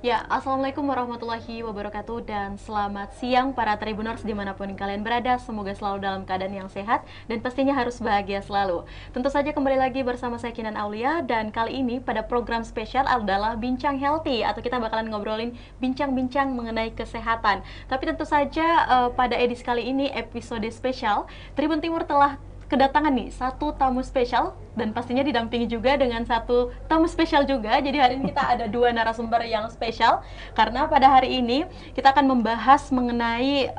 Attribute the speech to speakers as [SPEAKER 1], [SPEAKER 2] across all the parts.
[SPEAKER 1] Ya, Assalamualaikum warahmatullahi wabarakatuh dan selamat siang para Tribuners dimanapun kalian berada. Semoga selalu dalam keadaan yang sehat dan pastinya harus bahagia selalu. Tentu saja kembali lagi bersama saya Kinan Aulia dan kali ini pada program spesial adalah Bincang Healthy atau kita bakalan ngobrolin bincang-bincang mengenai kesehatan. Tapi tentu saja pada edisi kali ini episode spesial Tribun Timur telah kedatangan nih satu tamu spesial dan pastinya didampingi juga dengan satu tamu spesial juga. Jadi hari ini kita ada dua narasumber yang spesial karena pada hari ini kita akan membahas mengenai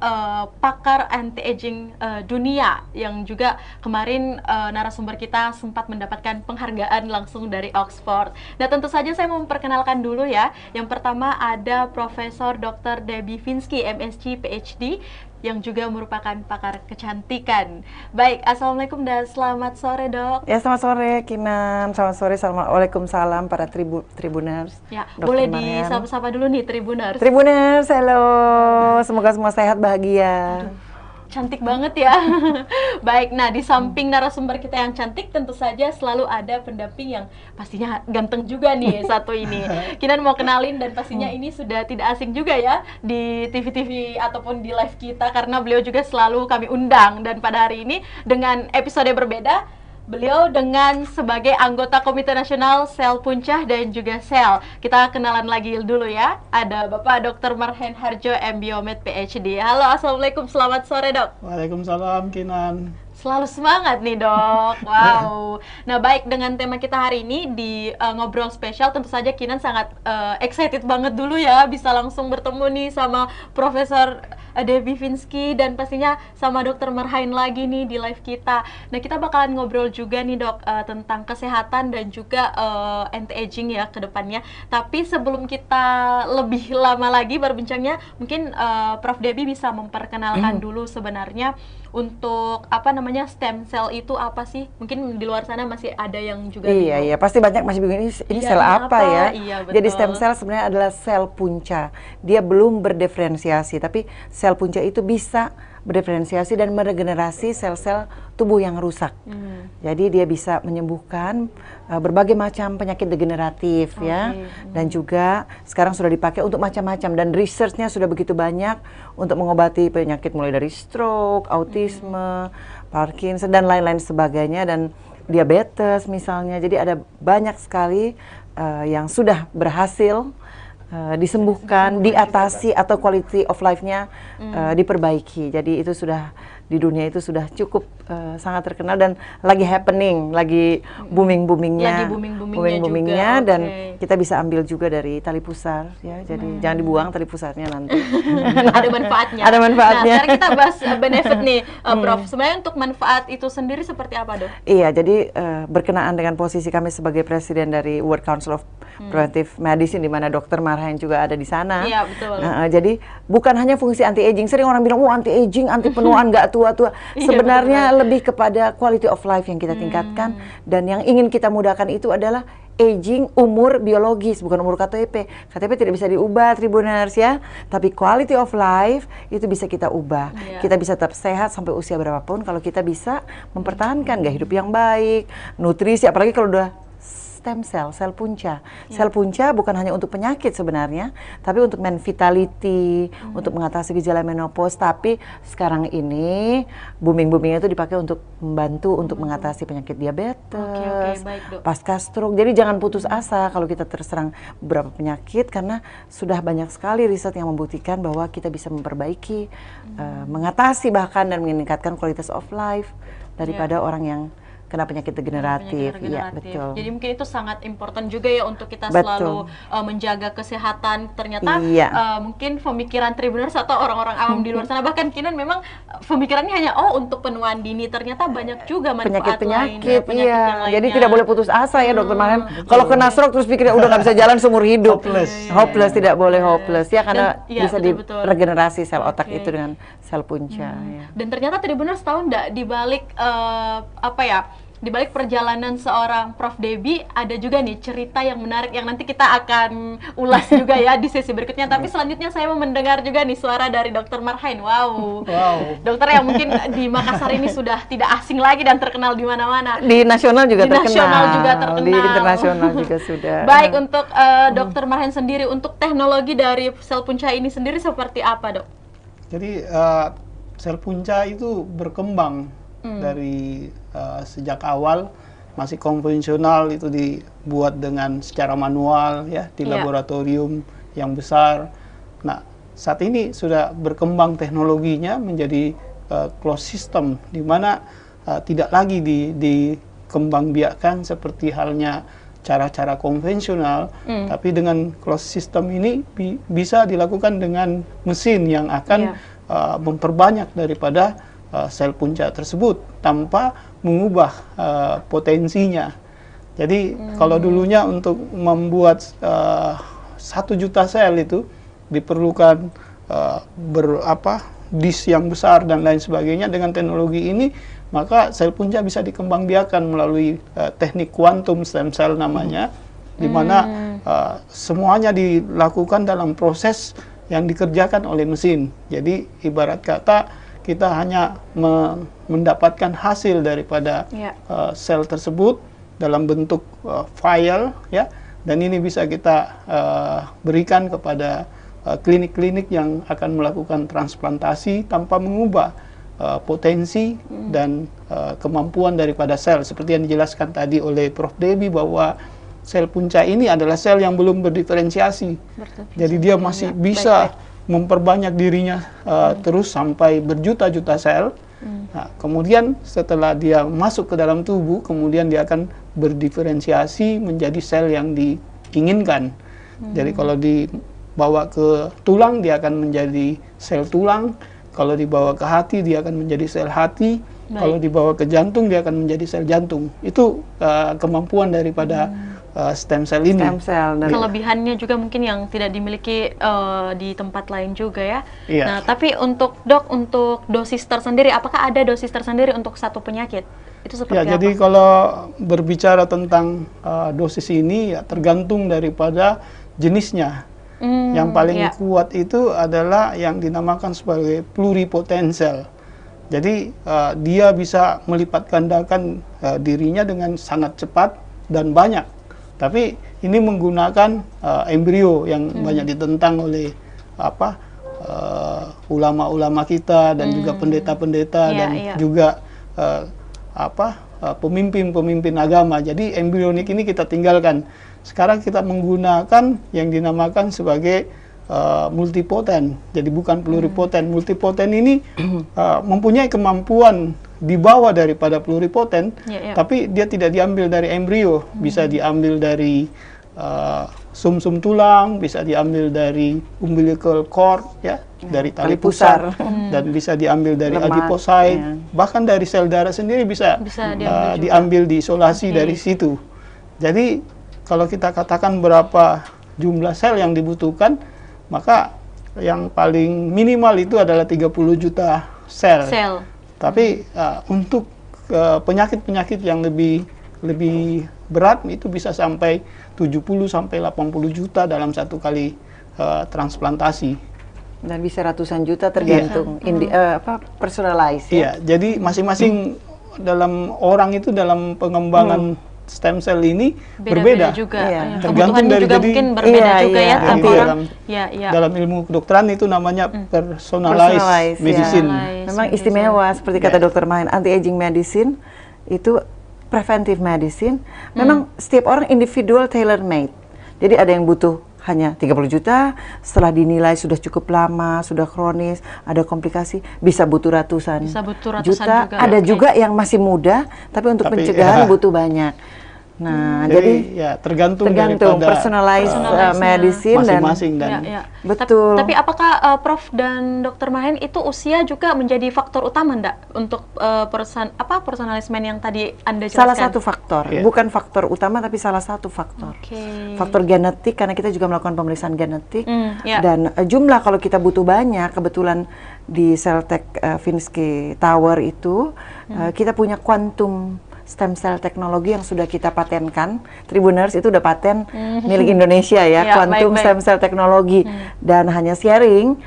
[SPEAKER 1] pakar anti-aging dunia yang juga kemarin narasumber kita sempat mendapatkan penghargaan langsung dari Oxford. Nah, tentu saja saya mau memperkenalkan dulu ya. Yang pertama ada Profesor Dr. Debbie Finsky, MSc, PhD yang juga merupakan pakar kecantikan. Baik, Assalamualaikum dan selamat sore, Dok.
[SPEAKER 2] Ya, selamat sore Kinan, selamat sore, Waalaikumsalam para Tribuners.
[SPEAKER 1] Ya, boleh disapa-sapa dulu nih Tribuners.
[SPEAKER 2] Tribuners, halo, semoga semua sehat, bahagia.
[SPEAKER 1] Aduh, cantik banget ya. Baik, nah di samping narasumber kita yang cantik, tentu saja selalu ada pendamping yang pastinya ganteng juga nih satu ini. Kinan mau kenalin dan pastinya ini sudah tidak asing juga ya di TV-TV ataupun di live kita karena beliau juga selalu kami undang dan pada hari ini dengan episode berbeda. Beliau dengan sebagai anggota Komite Nasional Sel Puncah dan juga Sel. Kita kenalan lagi dulu ya. Ada Bapak Dr. Marhen Harjo, MBiomed, PhD. Halo, Assalamualaikum, selamat sore, Dok.
[SPEAKER 3] Waalaikumsalam, Kinan.
[SPEAKER 1] Selalu semangat nih, Dok. Wow. Nah, baik, dengan tema kita hari ini di ngobrol spesial, tentu saja Kinan sangat excited banget dulu ya bisa langsung bertemu nih sama Profesor Debbie Finsky dan pastinya sama Dr. Marhain lagi nih di live kita. Nah, kita bakalan ngobrol juga nih, Dok, tentang kesehatan dan juga anti-aging ya ke depannya. Tapi sebelum kita lebih lama lagi berbincangnya, mungkin Prof. Debbie bisa memperkenalkan dulu sebenarnya untuk apa namanya stem cell itu apa sih? Mungkin di luar sana masih ada yang juga
[SPEAKER 2] Iya, pasti banyak masih bingung ini
[SPEAKER 1] iya,
[SPEAKER 2] sel apa ya?
[SPEAKER 1] Iya, betul.
[SPEAKER 2] Jadi stem cell sebenarnya adalah sel punca. Dia belum berdiferensiasi, tapi sel punca itu bisa berdiferensiasi dan meregenerasi sel-sel tubuh yang rusak. Jadi dia bisa menyembuhkan berbagai macam penyakit degeneratif ya. Dan juga sekarang sudah dipakai untuk macam-macam dan researchnya sudah begitu banyak untuk mengobati penyakit mulai dari stroke, autisme, Parkinson dan lain-lain sebagainya dan diabetes misalnya. Jadi ada banyak sekali yang sudah berhasil disembuhkan, diatasi atau quality of life-nya diperbaiki. Jadi itu sudah di dunia itu sudah cukup sangat terkenal dan lagi happening, lagi booming-boomingnya, dan kita bisa ambil juga dari tali pusar ya. Jadi jangan dibuang tali pusarnya nanti.
[SPEAKER 1] Ada manfaatnya.
[SPEAKER 2] Ada manfaatnya.
[SPEAKER 1] Nah, sekarang kita bahas benefit nih, Prof. Sebenarnya untuk manfaat itu sendiri seperti apa, Dok?
[SPEAKER 2] Iya, jadi berkenaan dengan posisi kami sebagai presiden dari World Council of Preventive Medicine di mana Dr. Marhain juga ada di sana.
[SPEAKER 1] Iya, betul.
[SPEAKER 2] Jadi bukan hanya fungsi anti-aging. Sering orang bilang, anti-aging, anti penuaan, nggak tua-tua. Sebenarnya lebih kepada quality of life yang kita tingkatkan dan yang ingin kita mudahkan itu adalah aging umur biologis, bukan umur KTP. KTP tidak bisa diubah, Tribuners ya. Tapi quality of life itu bisa kita ubah. Kita bisa tetap sehat sampai usia berapapun kalau kita bisa mempertahankan gaya hidup yang baik, nutrisi, apalagi kalau udah stem cell, sel punca. Sel punca bukan hanya untuk penyakit sebenarnya, tapi untuk vitality, untuk mengatasi gejala menopause, tapi sekarang ini booming-boomingnya itu dipakai untuk membantu untuk mengatasi penyakit diabetes, pasca stroke. Jadi jangan putus asa kalau kita terserang beberapa penyakit karena sudah banyak sekali riset yang membuktikan bahwa kita bisa memperbaiki, mengatasi bahkan dan meningkatkan kualitas of life daripada orang yang kena penyakit degeneratif. Iya, betul.
[SPEAKER 1] Jadi mungkin itu sangat important juga ya untuk kita selalu menjaga kesehatan. Ternyata mungkin pemikiran Tribuners atau orang-orang awam di luar sana, bahkan Kinan memang pemikirannya hanya untuk penuaan dini. Ternyata banyak juga manfaat
[SPEAKER 2] penyakit yang lainnya. Jadi tidak boleh putus asa ya, Dokter Marhen. Kalau kena stroke terus pikirnya udah nggak bisa jalan seumur hidup. Hopeless, tidak boleh hopeless ya, karena bisa diregenerasi sel otak itu dengan sel punca.
[SPEAKER 1] Dan ternyata Tribuners tahu nggak di balik di balik perjalanan seorang Prof. Debbie ada juga nih cerita yang menarik yang nanti kita akan ulas juga ya di sesi berikutnya. Tapi selanjutnya saya mau mendengar juga nih suara dari Dr. Marhain. Wow. Dokter yang mungkin di Makassar ini sudah tidak asing lagi dan terkenal di mana-mana.
[SPEAKER 2] Di nasional juga terkenal.
[SPEAKER 1] Di nasional juga terkenal.
[SPEAKER 2] Di internasional juga sudah.
[SPEAKER 1] Baik, untuk Dr. Marhain sendiri, untuk teknologi dari sel punca ini sendiri seperti apa, Dok?
[SPEAKER 3] Jadi sel punca itu berkembang dari sejak awal masih konvensional, itu dibuat dengan secara manual ya di laboratorium yang besar. Nah, saat ini sudah berkembang teknologinya menjadi closed system, di mana tidak lagi dikembangbiakkan seperti halnya cara-cara konvensional, tapi dengan closed system ini bisa dilakukan dengan mesin yang akan memperbanyak daripada sel punca tersebut tanpa mengubah potensinya. Jadi kalau dulunya untuk membuat 1 juta sel itu diperlukan disk yang besar dan lain sebagainya. Dengan teknologi ini maka sel punca bisa dikembangbiakkan melalui teknik kuantum stem cell namanya, di mana semuanya dilakukan dalam proses yang dikerjakan oleh mesin. Jadi ibarat kata kita hanya mendapatkan hasil daripada sel tersebut dalam bentuk file ya, dan ini bisa kita berikan kepada klinik-klinik yang akan melakukan transplantasi tanpa mengubah potensi dan kemampuan daripada sel. Seperti yang dijelaskan tadi oleh Prof. Debbie bahwa sel punca ini adalah sel yang belum berdiferensiasi. Jadi dia masih bisa memperbanyak dirinya terus sampai berjuta-juta sel. Nah, kemudian setelah dia masuk ke dalam tubuh, kemudian dia akan berdiferensiasi menjadi sel yang diinginkan. Jadi kalau dibawa ke tulang, dia akan menjadi sel tulang. Kalau dibawa ke hati, dia akan menjadi sel hati. Kalau dibawa ke jantung, dia akan menjadi sel jantung. Itu kemampuan daripada stem cell ini.
[SPEAKER 2] Stem cell. Dan
[SPEAKER 1] kelebihannya juga mungkin yang tidak dimiliki di tempat lain juga ya.
[SPEAKER 3] Iya.
[SPEAKER 1] Nah, tapi untuk dosis tersendiri, apakah ada dosis tersendiri untuk satu penyakit? Itu seperti apa?
[SPEAKER 3] Jadi kalau berbicara tentang dosis ini ya tergantung daripada jenisnya. Yang paling kuat itu adalah yang dinamakan sebagai pluripotent cell. Jadi dia bisa melipat gandakan dirinya dengan sangat cepat dan banyak. Tapi ini menggunakan embrio yang banyak ditentang oleh ulama-ulama kita dan juga pendeta-pendeta dan juga pemimpin-pemimpin agama. Jadi embrionik ini kita tinggalkan. Sekarang kita menggunakan yang dinamakan sebagai multipotent. Jadi bukan pluripotent. Multipotent ini mempunyai kemampuan di bawah daripada pluripotent, tapi dia tidak diambil dari embrio. Bisa diambil dari sumsum tulang, bisa diambil dari umbilical cord, ya, dari tali pusar, dan bisa diambil dari adiposit, bahkan dari sel darah sendiri bisa diambil diisolasi dari situ. Jadi kalau kita katakan berapa jumlah sel yang dibutuhkan, maka yang paling minimal itu adalah 30 juta sel. Tapi untuk penyakit-penyakit yang lebih berat itu bisa sampai 70 sampai 80 juta dalam satu kali transplantasi.
[SPEAKER 2] Dan bisa ratusan juta tergantung personalized.
[SPEAKER 3] Iya, jadi masing-masing dalam orang itu dalam pengembangan stem cell ini berbeda
[SPEAKER 1] juga.
[SPEAKER 3] Tergantung dari
[SPEAKER 1] juga mungkin berbeda juga ya tiap orang.
[SPEAKER 3] Dalam ilmu kedokteran itu namanya personalized medicine.
[SPEAKER 2] Memang istimewa seperti kata Dr. Marhain, anti-aging medicine itu preventive medicine. Memang setiap orang individual tailor made. Jadi ada yang butuh hanya 30 juta, setelah dinilai sudah cukup lama, sudah kronis, ada komplikasi, bisa butuh ratusan juta.
[SPEAKER 1] Juga,
[SPEAKER 2] ada juga yang masih muda, tapi untuk pencegahan butuh banyak. Nah, jadi
[SPEAKER 3] ya tergantung daripada
[SPEAKER 2] personalized medicine
[SPEAKER 3] masing-masing dan
[SPEAKER 2] betul.
[SPEAKER 1] Tapi apakah Prof dan Dr. Marhain itu usia juga menjadi faktor utama enggak untuk personalized yang tadi Anda jelaskan?
[SPEAKER 2] Salah satu faktor, bukan faktor utama tapi salah satu faktor. Faktor genetik, karena kita juga melakukan pemeriksaan genetik dan jumlah kalau kita butuh banyak, kebetulan di Celltech Finsky Tower itu kita punya quantum stem cell teknologi yang sudah kita patenkan. Tribuners itu udah paten milik Indonesia ya, Quantum Stem Cell Teknologi. Dan hanya sharing,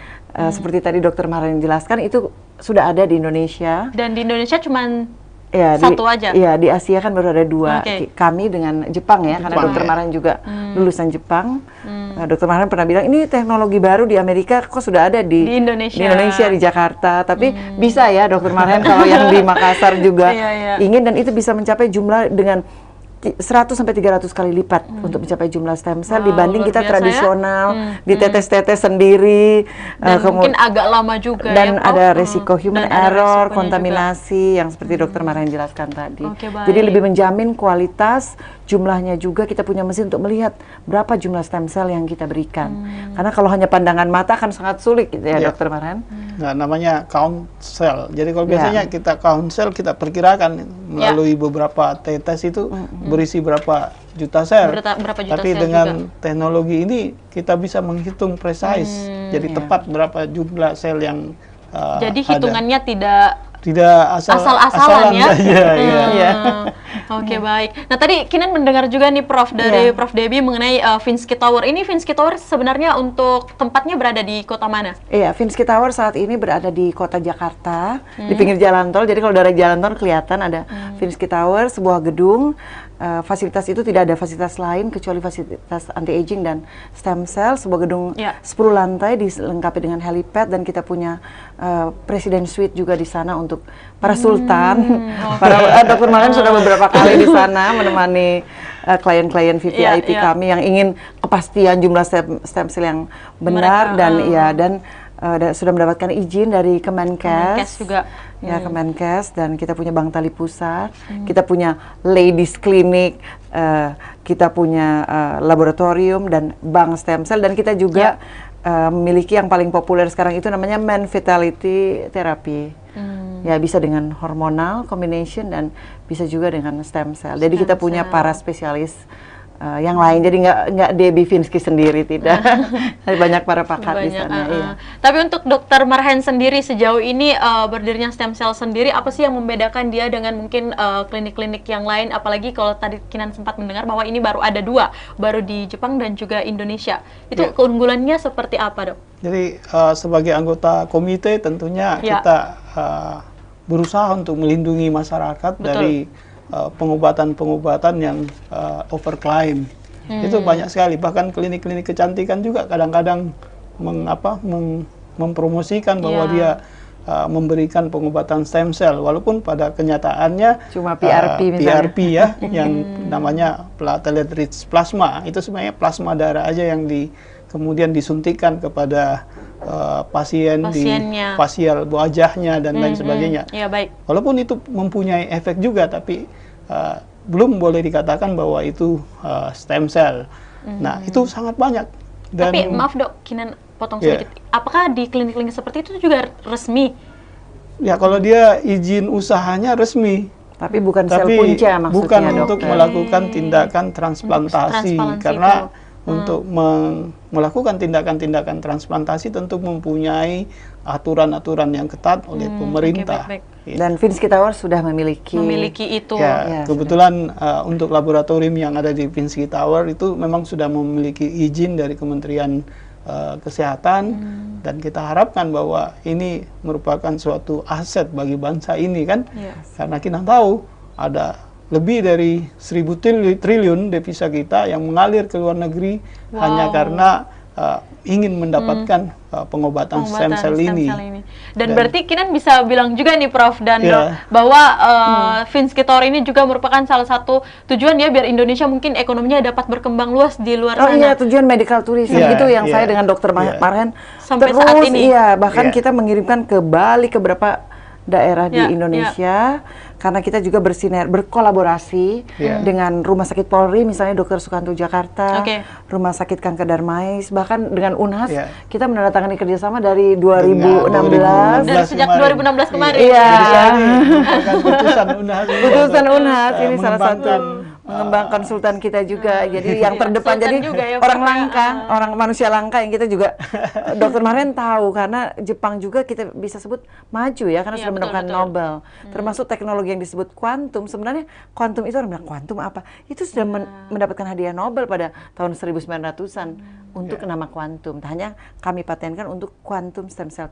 [SPEAKER 2] seperti tadi Dokter Marhen jelaskan, itu sudah ada di Indonesia.
[SPEAKER 1] Dan di Indonesia cuman
[SPEAKER 2] ya,
[SPEAKER 1] satu aja?
[SPEAKER 2] Iya, di Asia kan baru ada 2. Kami dengan Jepang ya, karena Dokter Marhen juga lulusan Jepang. Dokter Marhen pernah bilang, ini teknologi baru di Amerika kok sudah ada di Indonesia, di Jakarta. Tapi bisa ya Dokter Marhen kalau yang di Makassar juga ingin, dan itu bisa mencapai jumlah dengan 100 sampai 300 kali lipat untuk mencapai jumlah stem cell dibanding kita tradisional, ditetes-tetes sendiri.
[SPEAKER 1] Dan mungkin agak lama juga
[SPEAKER 2] dan
[SPEAKER 1] ya,
[SPEAKER 2] ada resiko human error, kontaminasi juga, yang seperti Dokter Marhen jelaskan tadi. Jadi lebih menjamin kualitas, jumlahnya juga. Kita punya mesin untuk melihat berapa jumlah stem cell yang kita berikan. Karena kalau hanya pandangan mata kan sangat sulit gitu ya, Dokter Marhen.
[SPEAKER 3] Nah, namanya count cell. Jadi kalau biasanya kita count cell, kita perkirakan melalui beberapa tetes itu berisi berapa juta sel. Tapi dengan teknologi ini kita bisa menghitung precise. Jadi tepat berapa jumlah sel yang
[SPEAKER 1] jadi hitungannya tidak
[SPEAKER 3] asal-asalan
[SPEAKER 1] ya.
[SPEAKER 3] Iya.
[SPEAKER 1] Oke, baik. Nah, tadi Kinan mendengar juga nih Prof dari Prof Debbie mengenai Vinsky Tower. Ini Vinsky Tower sebenarnya untuk tempatnya berada di kota mana?
[SPEAKER 2] Iya, Vinsky Tower saat ini berada di kota Jakarta, di pinggir jalan tol. Jadi kalau dari jalan tol kelihatan ada Vinsky Tower, sebuah gedung. Fasilitas itu tidak ada fasilitas lain kecuali fasilitas anti-aging dan stem cell. Sebuah gedung 10 lantai dilengkapi dengan helipad, dan kita punya Presiden Suite juga di sana untuk para sultan. Para Dokter Marhen sudah beberapa kali di sana menemani klien-klien VVIP kami yang ingin kepastian jumlah stem cell yang benar dan sudah mendapatkan izin dari Kemenkes
[SPEAKER 1] juga.
[SPEAKER 2] Ya, Kemenkes, dan kita punya Bank Tali Pusat, kita punya Ladies Clinic, kita punya laboratorium dan bank stem cell, dan kita juga memiliki yang paling populer sekarang itu namanya Man Vitality Therapy. Ya, bisa dengan hormonal combination dan bisa juga dengan stem cell. Jadi kita punya para spesialis yang lain, jadi nggak Debbie Vinsky sendiri, tidak. Banyak para pakar di sana. Iya.
[SPEAKER 1] Tapi untuk Dokter Marhen sendiri sejauh ini berdirinya stem cell sendiri, apa sih yang membedakan dia dengan mungkin klinik-klinik yang lain? Apalagi kalau tadi Kinan sempat mendengar bahwa ini baru ada 2, baru di Jepang dan juga Indonesia. Itu keunggulannya seperti apa, Dok? Jadi
[SPEAKER 3] sebagai anggota komite tentunya kita berusaha untuk melindungi masyarakat dari pengobatan-pengobatan yang overclaim. Itu banyak sekali, bahkan klinik-klinik kecantikan juga kadang-kadang mempromosikan bahwa dia memberikan pengobatan stem cell, walaupun pada kenyataannya
[SPEAKER 2] cuma PRP
[SPEAKER 3] ya, yang namanya platelet rich plasma. Itu sebenarnya plasma darah aja yang kemudian disuntikkan kepada pasien di fasial wajahnya dan lain sebagainya. Walaupun itu mempunyai efek juga, tapi belum boleh dikatakan bahwa itu stem cell. Nah, itu sangat banyak. Dan,
[SPEAKER 1] tapi maaf Dok, Kinan potong sedikit. Apakah di klinik-klinik seperti itu juga resmi?
[SPEAKER 3] Ya, kalau dia izin usahanya resmi.
[SPEAKER 2] Tapi bukan sel punca maksudnya,
[SPEAKER 3] bukan untuk melakukan tindakan transplantasi. Karena untuk melakukan tindakan-tindakan transplantasi tentu mempunyai aturan-aturan yang ketat oleh pemerintah.
[SPEAKER 2] Dan Vinsky Tower sudah memiliki
[SPEAKER 1] itu.
[SPEAKER 3] Ya, kebetulan untuk laboratorium yang ada di Vinsky Tower itu memang sudah memiliki izin dari Kementerian Kesehatan, dan kita harapkan bahwa ini merupakan suatu aset bagi bangsa ini kan. Karena kita tahu ada lebih dari 1.000 triliun devisa kita yang mengalir ke luar negeri hanya karena ingin mendapatkan pengobatan stem cell ini.
[SPEAKER 1] Dan berarti Kinan bisa bilang juga nih Prof dan Dok, bahwa Vinsky Tower ini juga merupakan salah satu tujuan ya biar Indonesia mungkin ekonominya dapat berkembang luas di luar sana.
[SPEAKER 2] Oh iya, tujuan medical tourism itu yang saya dengan Dokter Marhen
[SPEAKER 1] sampai
[SPEAKER 2] terus
[SPEAKER 1] saat ini.
[SPEAKER 2] Bahkan kita mengirimkan ke Bali, ke beberapa daerah di Indonesia, karena kita juga berkolaborasi dengan Rumah Sakit Polri, misalnya Dr. Sukanto Jakarta, Rumah Sakit Kanker Darmais, bahkan dengan UNHAS, kita menandatangani kerjasama dari 2016.
[SPEAKER 1] Dan sejak 2016 kemarin.
[SPEAKER 3] Putusan UNHAS
[SPEAKER 2] ini salah satu mengembang konsultan kita juga, jadi yang terdepan,
[SPEAKER 1] konsultan
[SPEAKER 2] jadi
[SPEAKER 1] juga ya,
[SPEAKER 2] orang
[SPEAKER 1] Pak.
[SPEAKER 2] langka, orang manusia langka yang kita juga Dokter Marian tahu, karena Jepang juga kita bisa sebut maju ya, karena
[SPEAKER 1] Iya,
[SPEAKER 2] sudah mendapatkan
[SPEAKER 1] betul.
[SPEAKER 2] Nobel, termasuk teknologi yang disebut kuantum. Sebenarnya kuantum itu, orang bilang kuantum apa? Itu sudah mendapatkan hadiah Nobel pada tahun 1900-an untuk nama kuantum. Hanya kami patenkan untuk kuantum stem cell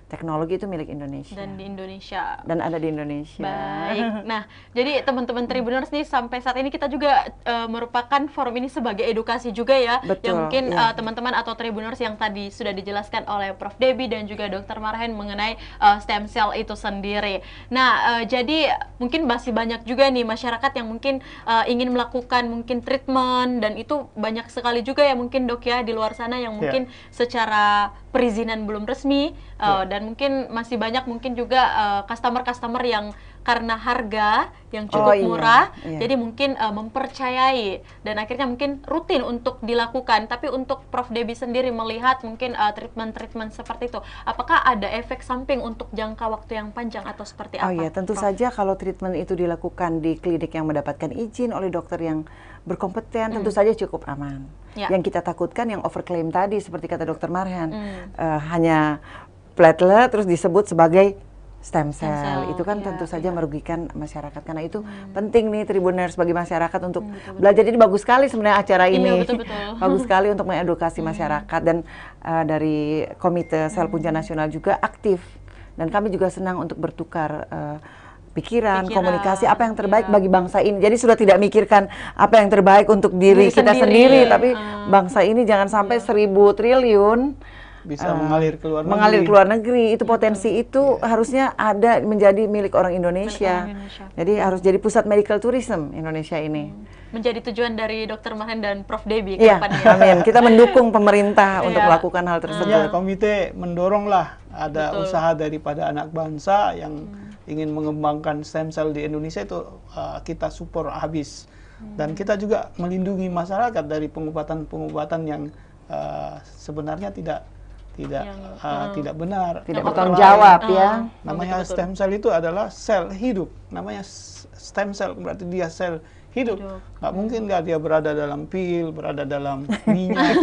[SPEAKER 2] teknologi, itu milik Indonesia.
[SPEAKER 1] Dan di Indonesia.
[SPEAKER 2] Dan ada di Indonesia.
[SPEAKER 1] Baik. Nah, jadi teman-teman Tribuners nih, sampai saat ini kita juga merupakan forum ini sebagai edukasi juga ya.
[SPEAKER 2] Betul,
[SPEAKER 1] yang mungkin
[SPEAKER 2] ya.
[SPEAKER 1] teman-teman atau Tribuners yang tadi sudah dijelaskan oleh Prof. Debbie dan juga Dr. Marhen mengenai stem cell itu sendiri. Nah, jadi mungkin masih banyak juga nih masyarakat yang mungkin ingin melakukan mungkin treatment, dan itu banyak sekali juga ya mungkin Dok ya di luar sana yang mungkin secara perizinan belum resmi, dan mungkin masih banyak mungkin juga customer-customer yang karena harga yang cukup murah, jadi mungkin mempercayai dan akhirnya mungkin rutin untuk dilakukan. Tapi untuk Prof. Debbie sendiri melihat mungkin treatment-treatment seperti itu, apakah ada efek samping untuk jangka waktu yang panjang atau seperti apa?
[SPEAKER 2] Oh iya, tentu saja kalau treatment itu dilakukan di klinik yang mendapatkan izin oleh dokter yang berkompeten, tentu saja cukup aman.
[SPEAKER 1] Ya.
[SPEAKER 2] Yang kita takutkan yang overclaim tadi, seperti kata Dokter Marhen, hanya platelet terus disebut sebagai stem cell. Itu kan tentu saja merugikan masyarakat. Karena itu penting nih Tribuners bagi masyarakat untuk belajar. Jadi bagus sekali sebenarnya acara ini.
[SPEAKER 1] Betul-betul.
[SPEAKER 2] Bagus sekali untuk mengedukasi masyarakat, dan dari Komite Sel Punca Nasional juga aktif. Dan kami juga senang untuk bertukar pikiran, komunikasi, apa yang terbaik bagi bangsa ini. Jadi sudah tidak mikirkan apa yang terbaik untuk diri kita sendiri, tapi bangsa ini jangan sampai 1.000 triliun
[SPEAKER 3] bisa mengalir ke luar negeri.
[SPEAKER 2] Mengalir ke luar negeri. Itu potensi itu harusnya ada, menjadi milik orang Indonesia. Jadi harus jadi pusat medical tourism Indonesia ini.
[SPEAKER 1] Menjadi tujuan dari Dr. Marhen dan Prof. Debbie ke
[SPEAKER 2] Iya,
[SPEAKER 1] depannya.
[SPEAKER 2] amin. Kita mendukung pemerintah untuk melakukan hal tersebut.
[SPEAKER 3] Ya, komite mendoronglah ada usaha daripada anak bangsa yang ingin mengembangkan stem cell di Indonesia, itu kita support habis. Dan kita juga melindungi masyarakat dari pengobatan-pengobatan yang sebenarnya tidak benar,
[SPEAKER 2] Tidak bertanggung jawab ya.
[SPEAKER 3] Namanya stem cell itu adalah sel hidup. Namanya stem cell berarti dia sel hidup. Nggak mungkin dia berada dalam pil, berada dalam minyak,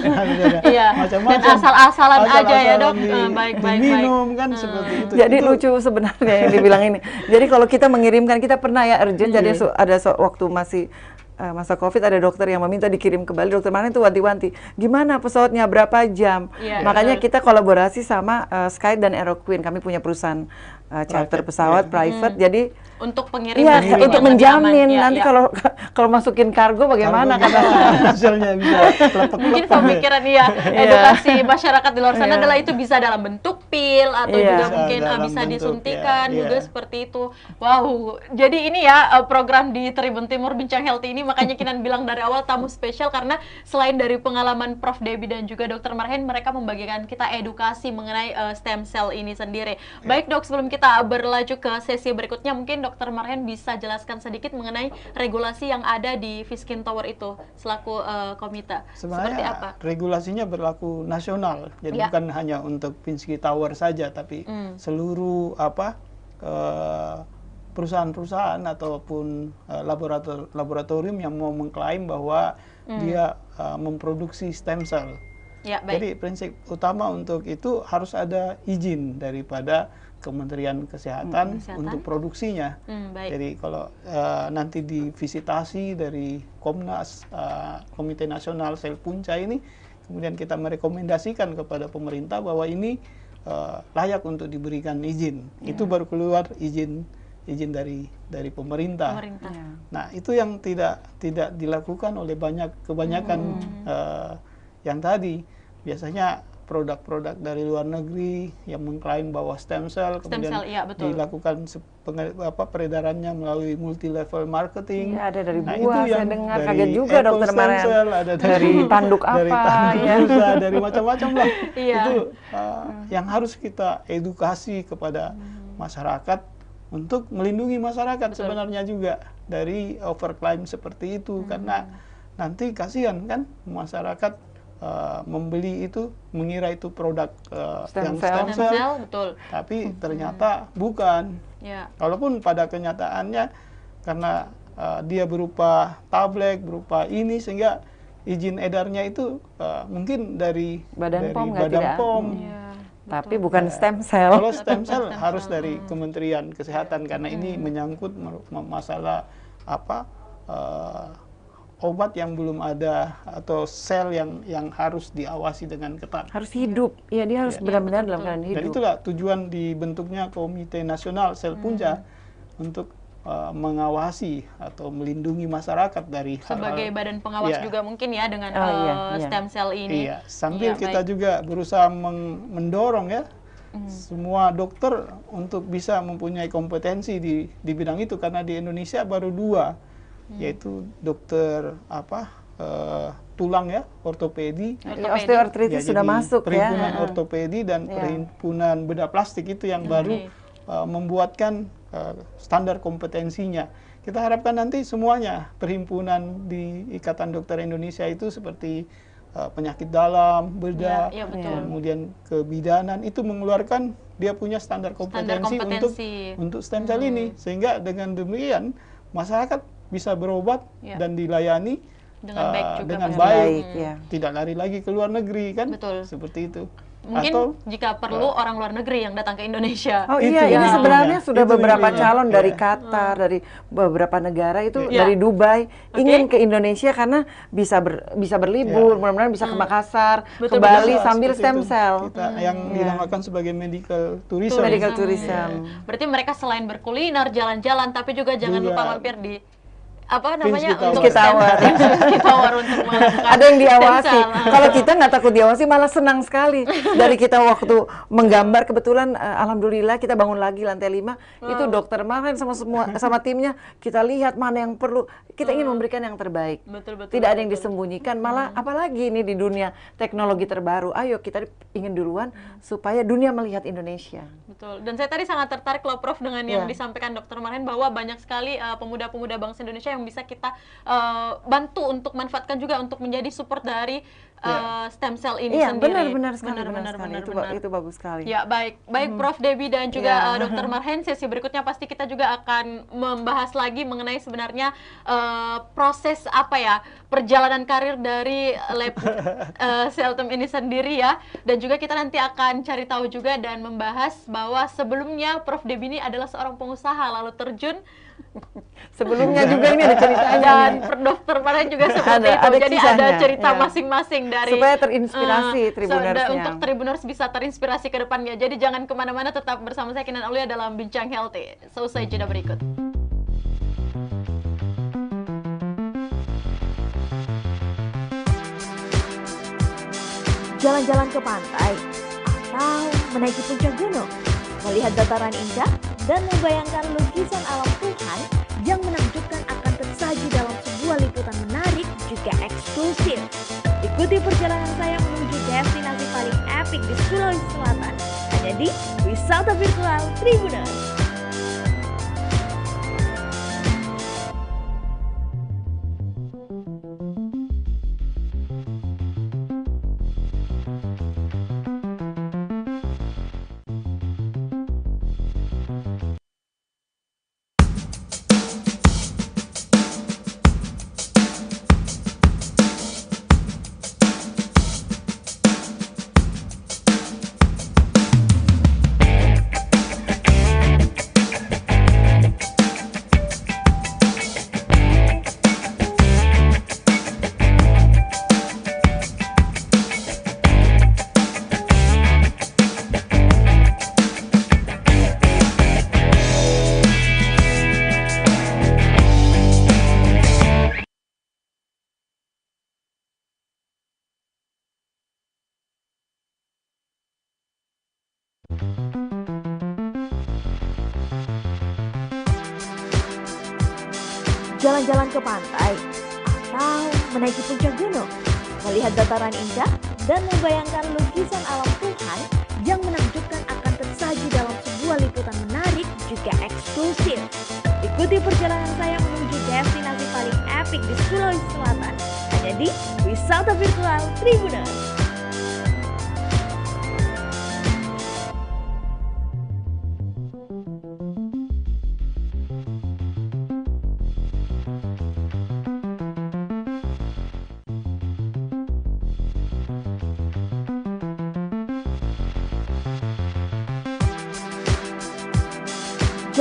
[SPEAKER 3] macam-macam.
[SPEAKER 1] Dan asal-asalan aja ya Dok. Baik.
[SPEAKER 3] Minum kan seperti itu.
[SPEAKER 2] Jadi lucu sebenarnya yang dibilang ini. Jadi kalau kita mengirimkan, kita pernah ya urgent, jadi ada waktu masih masa COVID, ada dokter yang meminta dikirim ke Bali. Dokter Marhen itu wanti-wanti, gimana pesawatnya, berapa jam. Makanya kita kolaborasi sama Sky dan Aeroqueen. Kami punya perusahaan charter pesawat private, jadi
[SPEAKER 1] untuk pengiriman,
[SPEAKER 2] untuk menjamin nanti kalau masukin kargo bagaimana,
[SPEAKER 3] hasilnya bisa
[SPEAKER 1] mungkin pemikiran edukasi masyarakat di luar sana adalah itu bisa dalam bentuk pil atau juga mungkin bisa disuntikan juga seperti itu. Wow, jadi ini ya program di Tribun Timur Bincang Healthy ini, makanya Kinan bilang dari awal tamu spesial, karena selain dari pengalaman Prof. Debbie dan juga Dr. Marhen, mereka membagikan kita edukasi mengenai stem cell ini sendiri. Baik Dok, sebelum kita berlanjut ke sesi berikutnya, mungkin Dr. Marhen bisa jelaskan sedikit mengenai regulasi yang ada di Viskin Tower itu selaku komite.
[SPEAKER 3] Sebenarnya
[SPEAKER 1] seperti apa?
[SPEAKER 3] Regulasinya berlaku nasional, jadi bukan hanya untuk Viskin Tower saja, tapi seluruh perusahaan-perusahaan ataupun laboratorium yang mau mengklaim bahwa dia memproduksi stem cell. Jadi prinsip utama untuk itu harus ada izin daripada Kementerian Kesehatan untuk produksinya. Jadi kalau nanti divisitasi dari Komnas, Komite Nasional Sel Punca ini, kemudian kita merekomendasikan kepada pemerintah bahwa ini layak untuk diberikan izin, itu baru keluar izin dari pemerintah. Nah, itu yang tidak dilakukan oleh kebanyakan yang tadi. Biasanya produk-produk dari luar negeri yang mengklaim bahwa stem cell kemudian dilakukan peredarannya melalui multi level marketing.
[SPEAKER 2] Ada dari buah,
[SPEAKER 3] itu
[SPEAKER 2] saya dengar kaget juga Dokter Marhen.
[SPEAKER 3] Ada
[SPEAKER 2] dari tanduk
[SPEAKER 3] dari macam-macam lah. Itu yang harus kita edukasi kepada masyarakat untuk melindungi masyarakat sebenarnya juga dari overclaim seperti itu, karena nanti kasihan kan masyarakat membeli itu, mengira itu produk
[SPEAKER 2] stem
[SPEAKER 1] cell,
[SPEAKER 3] tapi ternyata bukan. Walaupun pada kenyataannya karena dia berupa tablet, berupa ini, sehingga izin edarnya itu mungkin dari
[SPEAKER 2] Badan POM nggak
[SPEAKER 3] Badan
[SPEAKER 2] tidak?
[SPEAKER 3] POM.
[SPEAKER 1] Iya,
[SPEAKER 2] Tapi bukan stem cell.
[SPEAKER 3] Kalau stem cell harus dari Kementerian Kesehatan, karena ini menyangkut masalah apa obat yang belum ada atau sel yang harus diawasi dengan ketat.
[SPEAKER 2] Harus hidup. Ya, dia harus benar-benar dalam keadaan
[SPEAKER 3] Dan
[SPEAKER 2] hidup.
[SPEAKER 3] itulah tujuan dibentuknya Komite Nasional Sel Punca untuk mengawasi atau melindungi masyarakat dari
[SPEAKER 1] sebagai
[SPEAKER 3] hal-hal.
[SPEAKER 1] badan pengawas
[SPEAKER 3] Iya.
[SPEAKER 1] juga mungkin ya dengan
[SPEAKER 2] Iya.
[SPEAKER 1] stem cell ini.
[SPEAKER 3] Iya, sambil
[SPEAKER 1] Iya,
[SPEAKER 3] kita
[SPEAKER 1] baik.
[SPEAKER 3] juga berusaha mendorong ya semua dokter untuk bisa mempunyai kompetensi di bidang itu, karena di Indonesia baru 2, yaitu dokter tulang ya, ortopedi.
[SPEAKER 2] Ya, osteoartritis sudah
[SPEAKER 3] jadi
[SPEAKER 2] masuk ya.
[SPEAKER 3] perhimpunan ortopedi dan
[SPEAKER 2] Iya.
[SPEAKER 3] perhimpunan bedah plastik itu yang baru membuatkan standar kompetensinya. Kita harapkan nanti semuanya perhimpunan di Ikatan Dokter Indonesia itu seperti penyakit dalam, bedah,
[SPEAKER 1] Iya, betul.
[SPEAKER 3] kemudian kebidanan itu mengeluarkan dia punya standar kompetensi,
[SPEAKER 1] kompetensi.
[SPEAKER 3] untuk stem cell ini, sehingga dengan demikian masyarakat bisa berobat
[SPEAKER 1] Ya.
[SPEAKER 3] dan dilayani
[SPEAKER 1] Dengan baik juga
[SPEAKER 3] dengan
[SPEAKER 1] pasti.
[SPEAKER 3] baik,
[SPEAKER 2] Baik, ya.
[SPEAKER 3] tidak lari lagi ke luar negeri kan,
[SPEAKER 1] Betul.
[SPEAKER 3] seperti itu.
[SPEAKER 1] Mungkin
[SPEAKER 3] Atau
[SPEAKER 1] jika perlu orang luar negeri yang datang ke Indonesia.
[SPEAKER 2] Oh
[SPEAKER 3] Itu
[SPEAKER 2] iya, ini
[SPEAKER 3] mimpinya.
[SPEAKER 2] sebenarnya sudah
[SPEAKER 3] Itu
[SPEAKER 2] beberapa
[SPEAKER 3] mimpinya.
[SPEAKER 2] calon dari
[SPEAKER 3] Iya.
[SPEAKER 2] Qatar, dari beberapa negara itu
[SPEAKER 1] Iya.
[SPEAKER 2] dari Dubai
[SPEAKER 1] Oke.
[SPEAKER 2] ingin ke Indonesia karena bisa berlibur, mudah-mudahan bisa ke Makassar, ke
[SPEAKER 1] Betul,
[SPEAKER 2] Bali
[SPEAKER 3] Bisa,
[SPEAKER 2] sambil
[SPEAKER 3] seperti
[SPEAKER 2] stem
[SPEAKER 3] itu.
[SPEAKER 2] cell.
[SPEAKER 3] Kita yang dinamakan sebagai medical tourism.
[SPEAKER 2] Medical
[SPEAKER 1] Iya.
[SPEAKER 2] tourism.
[SPEAKER 1] Berarti mereka selain berkuliner, jalan-jalan, tapi juga jangan
[SPEAKER 3] Juga.
[SPEAKER 1] lupa mampir di apa namanya
[SPEAKER 3] Pinski
[SPEAKER 1] untuk
[SPEAKER 2] Tower.
[SPEAKER 1] Pinski Tower untuk melakukan
[SPEAKER 2] Ada yang diawasi.
[SPEAKER 1] stem cell.
[SPEAKER 2] Kalau kita nggak takut diawasi, malah senang sekali. Dari kita waktu menggambar, kebetulan alhamdulillah kita bangun lagi lantai 5, itu dokter Marhen sama timnya, kita lihat mana yang perlu. Kita ingin memberikan yang terbaik.
[SPEAKER 1] Betul, betul,
[SPEAKER 2] Tidak ada yang disembunyikan, malah apalagi ini di dunia teknologi terbaru. Ayo kita ingin duluan supaya dunia melihat Indonesia.
[SPEAKER 1] Betul. Dan saya tadi sangat tertarik loh Prof dengan yang
[SPEAKER 2] Ya.
[SPEAKER 1] disampaikan Dr. Marhen bahwa banyak sekali pemuda-pemuda bangsa Indonesia yang bisa kita bantu untuk manfaatkan juga untuk menjadi support dari stem cell ini
[SPEAKER 2] Iya,
[SPEAKER 1] sendiri.
[SPEAKER 2] benar sekali. Itu bagus sekali.
[SPEAKER 1] Ya, baik Prof Debbie dan juga Dr. Marhen, sesi berikutnya pasti kita juga akan membahas lagi mengenai sebenarnya proses apa ya, perjalanan karir dari lab Celtum ini sendiri ya. Dan juga kita nanti akan cari tahu juga dan membahas bahwa sebelumnya Prof Debbie ini adalah seorang pengusaha lalu terjun
[SPEAKER 2] Sebelumnya juga ini ada ceritanya.
[SPEAKER 1] dan
[SPEAKER 2] nih.
[SPEAKER 1] Dr. Marhen juga seperti itu.
[SPEAKER 2] Ada
[SPEAKER 1] Jadi
[SPEAKER 2] kisahnya,
[SPEAKER 1] ada cerita
[SPEAKER 2] ya.
[SPEAKER 1] masing-masing dari
[SPEAKER 2] Supaya terinspirasi Tribunersnya.
[SPEAKER 1] untuk Tribuners bisa terinspirasi ke depannya. Jadi jangan kemana-mana, tetap bersama saya Kinan Aulia dalam Bincang Healthy. Selesai jeda berikut.
[SPEAKER 4] Jalan-jalan ke pantai atau menaiki puncak gunung, melihat dataran indah dan membayangkan lukisan alam Tuhan yang menakjubkan akan tersaji dalam sebuah liputan menarik juga eksklusif. Ikuti perjalanan saya menuju destinasi paling epik di Sulawesi Selatan hanya di Wisata Virtual Tribuners. Jalan-jalan ke pantai atau menaiki puncak gunung, melihat dataran indah dan membayangkan lukisan alam Tuhan yang menakjubkan akan tersaji dalam sebuah liputan menarik juga eksklusif. Ikuti perjalanan saya menuju destinasi paling epik di Sulawesi Selatan hanya di Wisata Virtual Tribuners.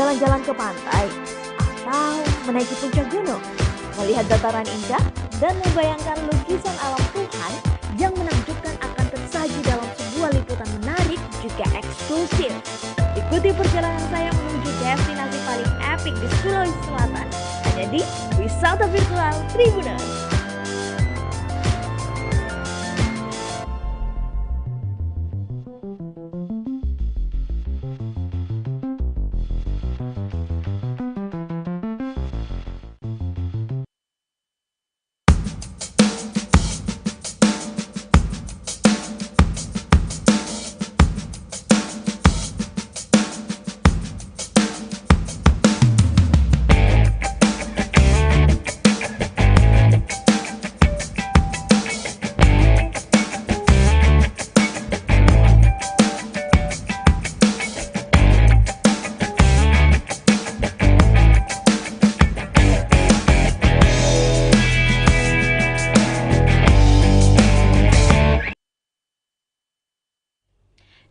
[SPEAKER 4] berjalan-jalan ke pantai atau menaiki puncak gunung, melihat dataran indah dan membayangkan lukisan alam Tuhan yang menakjubkan akan tersaji dalam sebuah liputan menarik juga eksklusif. Ikuti perjalanan saya menuju destinasi paling epik di Sulawesi Selatan, hanya di Wisata Virtual Tribuners.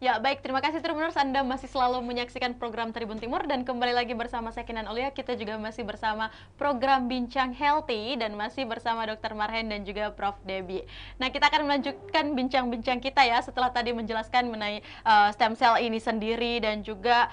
[SPEAKER 1] Ya, baik, terima kasih Tribuners, Anda masih selalu menyaksikan program Tribun Timur dan kembali lagi bersama saya Kinan Aulia. Kita juga masih bersama program Bincang Healthy dan masih bersama Dr. Marhen dan juga Prof. Debbie. Nah, kita akan melanjutkan bincang-bincang kita ya setelah tadi menjelaskan mengenai stem cell ini sendiri dan juga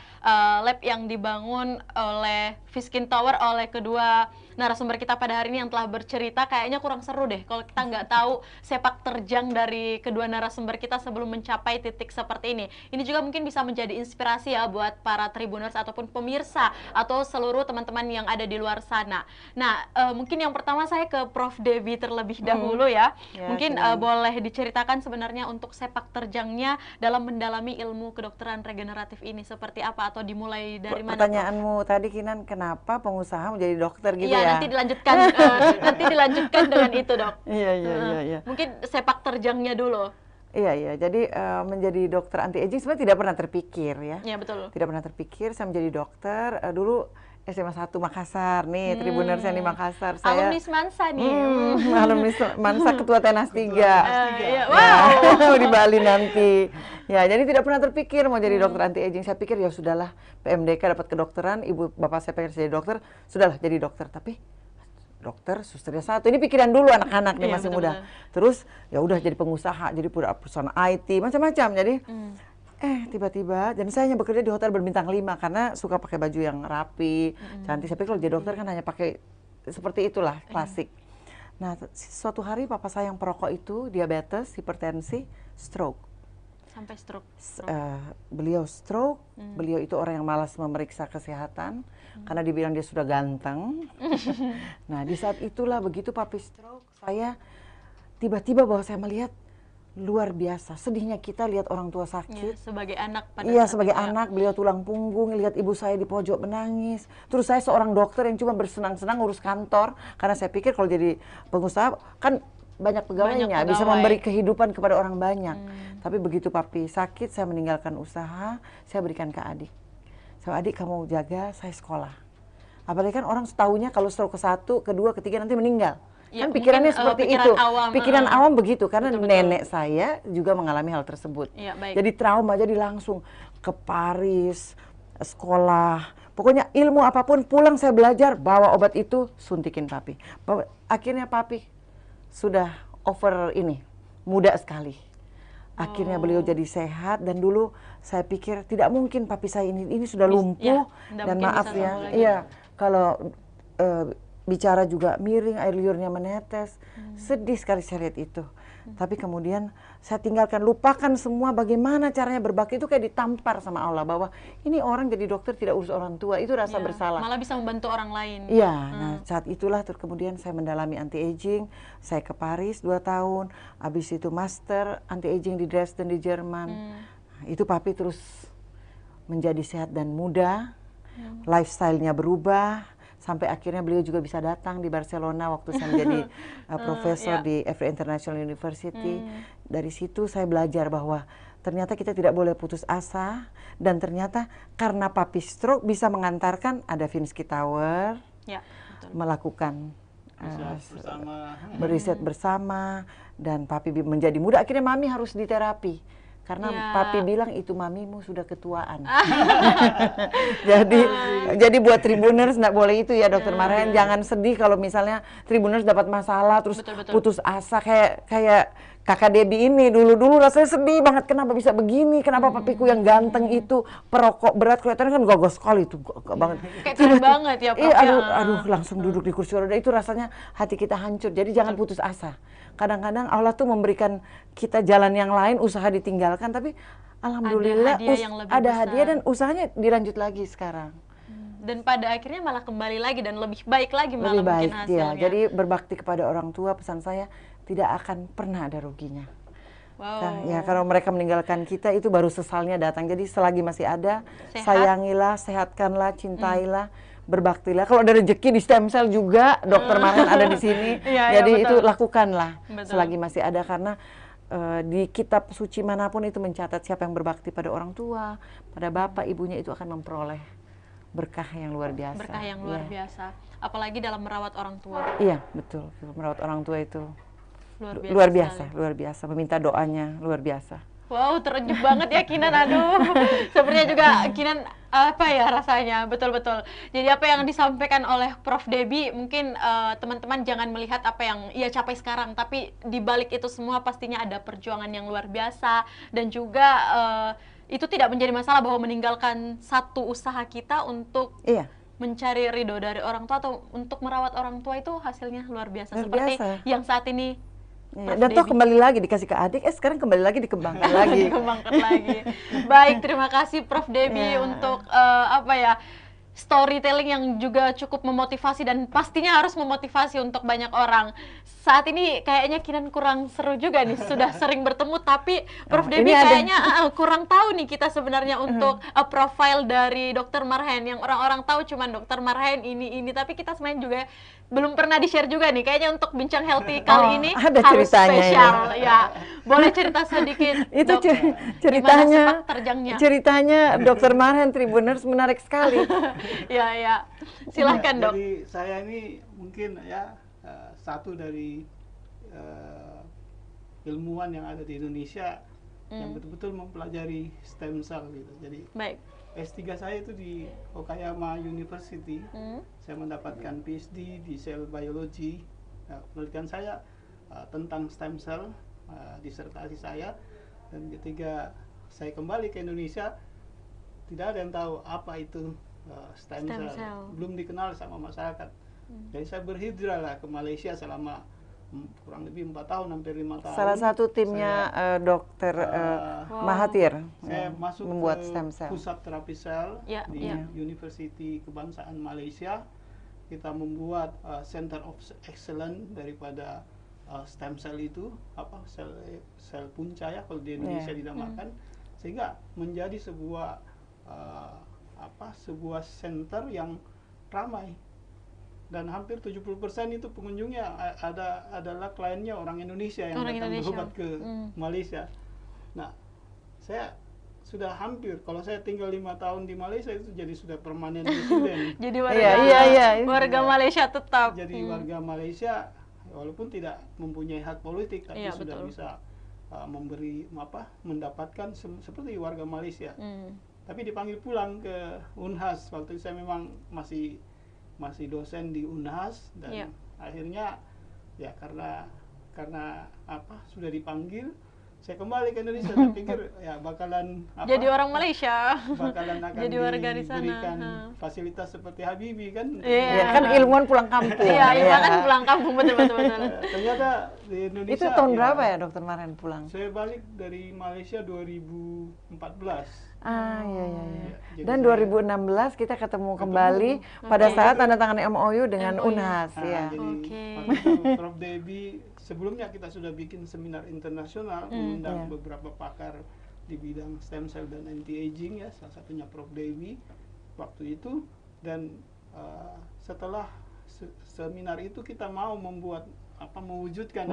[SPEAKER 1] lab yang dibangun oleh Viskin Tower oleh kedua narasumber kita pada hari ini yang telah bercerita. Kayaknya kurang seru deh kalau kita nggak tahu sepak terjang dari kedua narasumber kita sebelum mencapai titik seperti ini. Ini juga mungkin bisa menjadi inspirasi ya buat para Tribuners ataupun pemirsa atau seluruh teman-teman yang ada di luar sana. Nah, mungkin yang pertama saya ke Prof. Debbie terlebih dahulu ya. Mungkin boleh diceritakan sebenarnya untuk sepak terjangnya dalam mendalami ilmu kedokteran regeneratif ini seperti apa atau dimulai dari mana?
[SPEAKER 2] Pertanyaanmu tadi Kinan, kenapa pengusaha menjadi dokter gitu
[SPEAKER 1] ya?
[SPEAKER 2] ya?
[SPEAKER 1] Nanti dilanjutkan, nanti dilanjutkan dengan itu dok.
[SPEAKER 2] Iya.
[SPEAKER 1] Mungkin sepak terjangnya dulu.
[SPEAKER 2] Iya. Jadi menjadi dokter anti aging sebenarnya tidak pernah terpikir ya.
[SPEAKER 1] Iya betul.
[SPEAKER 2] Tidak pernah terpikir saya menjadi dokter. Dulu SMA 1 Makassar nih, Tribuners yang di Makassar. Saya
[SPEAKER 1] alumnis Mansa nih.
[SPEAKER 2] Alumnis Mansa, ketua Tenas 3.
[SPEAKER 1] Wow.
[SPEAKER 2] Di Bali nanti. Ya, jadi tidak pernah terpikir mau jadi dokter anti aging. Saya pikir ya sudahlah, PMDK dapat kedokteran, ibu bapak saya pengen jadi dokter, sudahlah jadi dokter. Tapi dokter, susternya satu. Ini pikiran dulu anak-anak nih masih muda. Terus ya udah jadi pengusaha, jadi perusahaan IT, macam-macam. Jadi tiba-tiba, dan saya hanya bekerja di hotel berbintang 5 karena suka pakai baju yang rapi, cantik. Saya pikir kalau jadi dokter kan hanya pakai seperti itulah, klasik. Nah, suatu hari papa saya yang perokok itu, diabetes, hipertensi, stroke.
[SPEAKER 1] Sampai stroke.
[SPEAKER 2] Beliau stroke, beliau itu orang yang malas memeriksa kesehatan karena dibilang dia sudah ganteng. Nah, di saat itulah begitu papi stroke, saya tiba-tiba bahwa saya melihat luar biasa sedihnya kita lihat orang tua sakit.
[SPEAKER 1] Ya, sebagai anak pada
[SPEAKER 2] iya, sebagai anak, beliau tulang punggung, lihat ibu saya di pojok menangis. Terus saya seorang dokter yang cuma bersenang-senang ngurus kantor karena saya pikir kalau jadi pengusaha kan banyak pegawainya, bisa memberi kehidupan kepada orang banyak. Tapi begitu papi sakit, saya meninggalkan usaha, saya berikan ke adik. Saya, adik kamu jaga, saya sekolah. Apalagi kan orang setahunya kalau stroke ke-1, ke-2, ke-3 nanti meninggal.
[SPEAKER 1] Ya,
[SPEAKER 2] kan pikirannya seperti itu. Pikiran awam begitu, karena
[SPEAKER 1] betul.
[SPEAKER 2] Nenek saya juga mengalami hal tersebut.
[SPEAKER 1] Ya,
[SPEAKER 2] jadi trauma, jadi langsung ke Paris, sekolah. Pokoknya ilmu apapun, pulang saya belajar, bawa obat itu, suntikin papi. Akhirnya papi sudah over ini, muda sekali. Akhirnya beliau jadi sehat dan dulu saya pikir tidak mungkin papi saya ini sudah lumpuh dan maaf ya, iya kalau bicara juga miring, air liurnya menetes, sedih sekali saya lihat itu. Tapi kemudian saya tinggalkan, lupakan semua bagaimana caranya berbakti itu kayak ditampar sama Allah bahwa ini orang jadi dokter tidak urus orang tua, itu rasa bersalah.
[SPEAKER 1] Malah bisa membantu orang lain.
[SPEAKER 2] Iya, nah saat itulah kemudian saya mendalami anti aging, saya ke Paris 2 tahun, habis itu master anti aging di Dresden di Jerman. Nah, itu papi terus menjadi sehat dan muda, lifestyle-nya berubah. Sampai akhirnya beliau juga bisa datang di Barcelona waktu saya menjadi profesor di Every International University. Dari situ saya belajar bahwa ternyata kita tidak boleh putus asa. Dan ternyata karena papi stroke bisa mengantarkan ada Viskin Tower, melakukan beriset bersama. Dan papi menjadi muda, akhirnya mami harus diterapi. karena
[SPEAKER 1] Ya.
[SPEAKER 2] papi bilang itu mamimu sudah ketuaan. jadi buat Tribuners nggak boleh itu ya Dokter Marhen, jangan sedih kalau misalnya Tribuners dapat masalah terus
[SPEAKER 1] Betul.
[SPEAKER 2] putus asa kayak kakak Debbie ini dulu rasanya sedih banget, kenapa bisa begini, kenapa papiku yang ganteng itu perokok berat kelihatannya kan gagah sekali itu gagah banget.
[SPEAKER 1] Kayak keren banget ya, Prof.
[SPEAKER 2] Iya,
[SPEAKER 1] ya.
[SPEAKER 2] aduh langsung duduk di kursi roda, itu rasanya hati kita hancur. Jadi jangan putus asa. Kadang-kadang Allah tuh memberikan kita jalan yang lain, usaha ditinggalkan, tapi alhamdulillah
[SPEAKER 1] hadiah yang lebih
[SPEAKER 2] ada
[SPEAKER 1] besar.
[SPEAKER 2] hadiah dan usahanya dilanjut lagi sekarang.
[SPEAKER 1] Dan pada akhirnya malah kembali lagi dan lebih baik lagi malah
[SPEAKER 2] Lebih baik
[SPEAKER 1] mungkin
[SPEAKER 2] dia.
[SPEAKER 1] hasilnya.
[SPEAKER 2] Jadi berbakti kepada orang tua, pesan saya tidak akan pernah ada ruginya.
[SPEAKER 1] Wow.
[SPEAKER 2] Ya, kalau mereka meninggalkan kita itu baru sesalnya datang. Jadi selagi masih ada,
[SPEAKER 1] Sehat.
[SPEAKER 2] sayangilah, sehatkanlah, cintailah, berbaktilah. Kalau ada rezeki di stem cell juga, Dokter Marhen ada di sini.
[SPEAKER 1] Iya,
[SPEAKER 2] Jadi
[SPEAKER 1] betul.
[SPEAKER 2] itu lakukanlah
[SPEAKER 1] Betul.
[SPEAKER 2] selagi masih ada, karena di kitab suci manapun itu mencatat siapa yang berbakti pada orang tua, pada bapak ibunya, itu akan memperoleh berkah yang luar biasa.
[SPEAKER 1] Berkah yang luar
[SPEAKER 2] Iya.
[SPEAKER 1] biasa. Apalagi dalam merawat orang tua.
[SPEAKER 2] Iya, betul. Merawat orang tua itu
[SPEAKER 1] Luar biasa. sekali.
[SPEAKER 2] luar biasa. Meminta doanya luar biasa.
[SPEAKER 1] Wow, terenyuh banget ya Kinan, aduh. Sepertinya juga Kinan apa ya rasanya, betul-betul. Jadi apa yang disampaikan oleh Prof. Debbie, mungkin teman-teman jangan melihat apa yang ia capai sekarang, tapi di balik itu semua pastinya ada perjuangan yang luar biasa, dan juga itu tidak menjadi masalah bahwa meninggalkan satu usaha kita untuk
[SPEAKER 2] Iya.
[SPEAKER 1] mencari ridho dari orang tua atau untuk merawat orang tua, itu hasilnya luar biasa.
[SPEAKER 2] Luar
[SPEAKER 1] Seperti
[SPEAKER 2] biasa.
[SPEAKER 1] yang saat ini
[SPEAKER 2] Iya,
[SPEAKER 1] Prof.
[SPEAKER 2] dan toh
[SPEAKER 1] Debbie.
[SPEAKER 2] kembali lagi dikasih ke adik, sekarang kembali lagi dikembangkan lagi.
[SPEAKER 1] Dikembangkan lagi. Baik, terima kasih Prof. Debbie
[SPEAKER 2] Ya.
[SPEAKER 1] untuk apa ya, storytelling yang juga cukup memotivasi dan pastinya harus memotivasi untuk banyak orang. Saat ini kayaknya Kinan kurang seru juga nih, sudah sering bertemu, tapi Prof.
[SPEAKER 2] Ini
[SPEAKER 1] Debbie
[SPEAKER 2] ada-
[SPEAKER 1] kayaknya kurang tahu nih kita sebenarnya untuk profile dari Dokter Marhen. Yang orang-orang tahu cuman Dokter Marhen ini, tapi kita sebenarnya juga belum pernah di-share juga nih. Kayaknya untuk bincang healthy kali ini
[SPEAKER 2] ada
[SPEAKER 1] harus
[SPEAKER 2] ceritanya
[SPEAKER 1] spesial. Ya, boleh cerita sedikit,
[SPEAKER 2] Itu
[SPEAKER 1] Dok?
[SPEAKER 2] ceritanya,
[SPEAKER 1] Gimana sepak terjangnya?
[SPEAKER 2] ceritanya Dokter Marhen Tribuners menarik sekali.
[SPEAKER 1] Ya, silahkan
[SPEAKER 3] Ya,
[SPEAKER 1] Dok.
[SPEAKER 3] Jadi saya ini mungkin ya satu dari ilmuwan yang ada di Indonesia yang betul-betul mempelajari stem cell gitu. Jadi
[SPEAKER 1] Baik.
[SPEAKER 3] S3 saya itu di Okayama University. Saya mendapatkan PhD di Cell Biology. Penelitian saya tentang stem cell, disertasi saya. Dan ketika saya kembali ke Indonesia, tidak ada yang tahu apa itu stem cell. Belum dikenal sama masyarakat. Jadi saya berhijrah lah ke Malaysia selama kurang lebih 4 tahun, hampir 5 tahun.
[SPEAKER 2] Salah satu timnya Dokter Mahathir
[SPEAKER 3] Saya masuk
[SPEAKER 2] membuat
[SPEAKER 3] ke
[SPEAKER 2] stem cell.
[SPEAKER 3] pusat terapi sel
[SPEAKER 1] Ya,
[SPEAKER 3] di
[SPEAKER 1] ya.
[SPEAKER 3] University Kebangsaan Malaysia. Kita membuat Center of Excellence daripada stem cell itu, sel punca ya kalau di Indonesia dinamakan, sehingga menjadi sebuah sebuah center yang ramai. Dan hampir 70% itu pengunjungnya adalah kliennya orang Indonesia yang datang berobat ke Malaysia. Nah, saya sudah hampir, kalau saya tinggal 5 tahun di Malaysia itu jadi sudah permanen resident.
[SPEAKER 1] Jadi warga Malaysia tetap.
[SPEAKER 3] Jadi warga Malaysia walaupun tidak mempunyai hak politik, tapi sudah
[SPEAKER 1] betul.
[SPEAKER 3] bisa mendapatkan seperti warga Malaysia. Tapi dipanggil pulang ke Unhas. Waktu itu saya memang masih dosen di Unhas, dan akhirnya ya karena sudah dipanggil, saya kembali ke Indonesia. Saya pikir ya bakalan
[SPEAKER 1] jadi orang Malaysia,
[SPEAKER 3] bakalan akan
[SPEAKER 1] jadi warga di sana.
[SPEAKER 3] diberikan fasilitas seperti Habibie kan.
[SPEAKER 2] Ya, kan ilmuwan pulang kampung.
[SPEAKER 1] Iya, kan pulang kampung, betul.
[SPEAKER 3] Ternyata di Indonesia.
[SPEAKER 2] Itu tahun berapa ya Dokter Marhen pulang?
[SPEAKER 3] Saya balik dari Malaysia 2014.
[SPEAKER 2] Iya.
[SPEAKER 3] Jadi
[SPEAKER 2] Dan
[SPEAKER 3] saya
[SPEAKER 2] 2016 kita ketemu kembali pada saat tanda tangan MOU dengan Unhas. Ya.
[SPEAKER 3] Jadi waktu itu Prof. Debbie, sebelumnya kita sudah bikin seminar internasional, mengundang beberapa pakar di bidang stem cell dan anti-aging ya, salah satunya Prof. Debbie waktu itu. Dan setelah seminar itu kita mau mewujudkan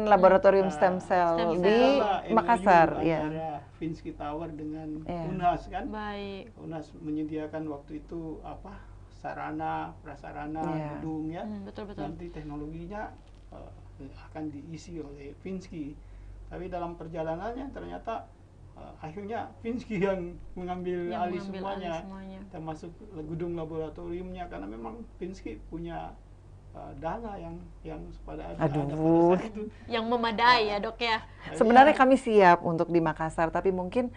[SPEAKER 2] laboratorium stem cell di Makassar,
[SPEAKER 3] antara Finsky Tower dengan Unhas kan.
[SPEAKER 1] Baik.
[SPEAKER 3] Unhas menyediakan waktu itu sarana, prasarana, gedung ya.
[SPEAKER 1] Betul.
[SPEAKER 3] Nanti teknologinya akan diisi oleh Finsky. Tapi dalam perjalanannya ternyata akhirnya Pinsky yang mengambil alih semuanya,
[SPEAKER 1] semuanya.
[SPEAKER 3] termasuk gedung laboratoriumnya, karena memang Pinsky punya dana yang pada ada pada saat itu.
[SPEAKER 1] Yang memadai ya dok ya.
[SPEAKER 2] Sebenarnya kami siap untuk di Makassar, tapi mungkin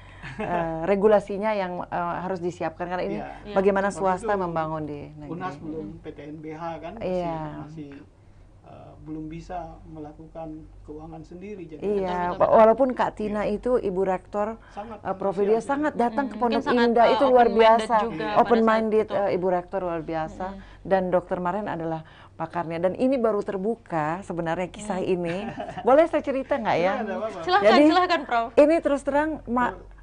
[SPEAKER 2] regulasinya yang harus disiapkan, karena ini bagaimana swasta membangun di negeri.
[SPEAKER 3] UNAS belum PTNBH kan, masih belum bisa melakukan keuangan sendiri. Jadi
[SPEAKER 2] walaupun Kak Tina itu Ibu Rektor Prof. Dia sangat datang ke Pondok Indah, itu luar biasa, open minded, Ibu Rektor luar biasa, dan Dr. Maren adalah pakarnya, dan ini baru terbuka sebenarnya kisah ini. Boleh saya cerita nggak ya?
[SPEAKER 1] Silahkan Prof.
[SPEAKER 2] Ini terus terang